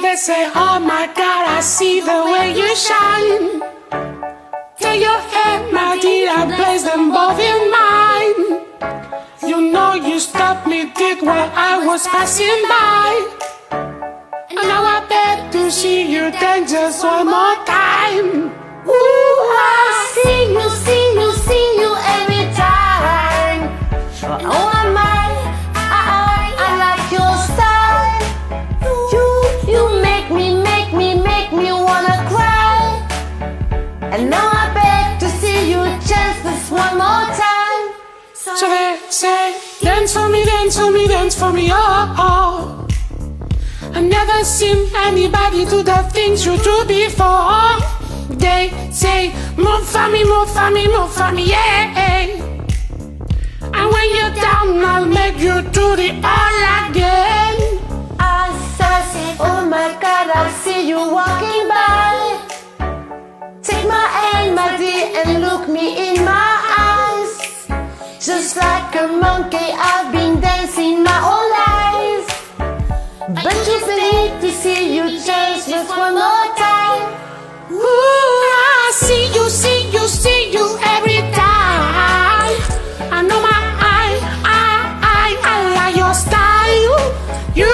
They say, oh my God, I see the way you shine. Take your hand, my dear, I place them both in mine. You know you stopped me dead while I was passing by. And now I beg to see you then just one more time. Ooh, I See you every time. Oh my, I like your style. You make me wanna cry. And now I beg to see you just this one more time. So they say, dance for me, dance for me, dance for me, oh, oh. I've never seen anybody do the things you do before. They say, move for me, move for me, move for me, yeah. And when you're down, I'll make you do the all again. I say, oh my God, I see you walking by. Take my hand, my dear, and look me in my eyes. Just like a monkey, I've been dancing my whole life. But you need to see you just with one more time. Ooh, I see you every time. I know my I like your style. You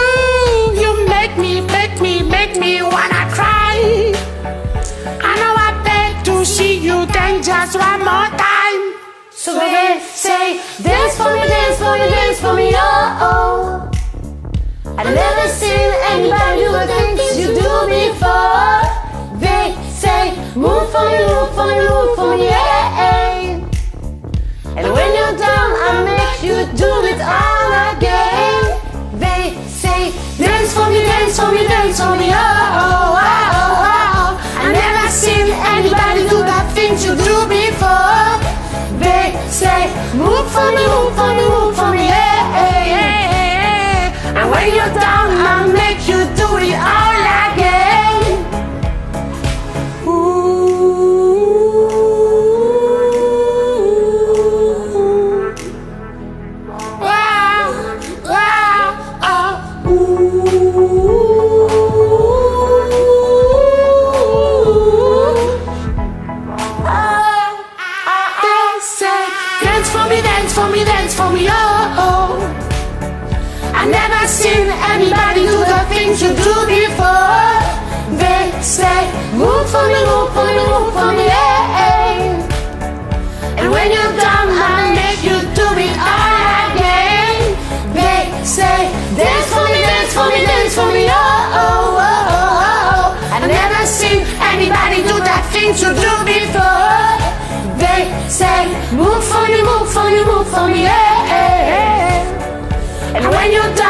make me wanna cry. I know I beg to see you then just one more time. So they say, dance for me, dance for me, dance for me, oh, oh. I've never seen anybody do the things you do before. They say, move for me, move for me, move for me, yeah. And when you're down, I make you do it all again. They say, Dance for me, dance for me, dance for me, oh, oh, oh, oh. I never seen anybody do the things you do before. They say, move for me, move for me, move for me, yeah. And when you're down, I'll make you do it all again. Ooh. Wow, wow, oh. Ooh. They say, dance for me, dance for me, dance for me, oh, oh. I've never seen anybody do the things you do before. They say, move for me, move for me, move for me, yeah. And when you're down, I'll make you do it all again. They say, dance for me, dance for me, dance for me, oh, oh, oh, oh, oh. I've never seen anybody do the things you do before. They say, move for me, move for me, move for me, yeah. And when you're done,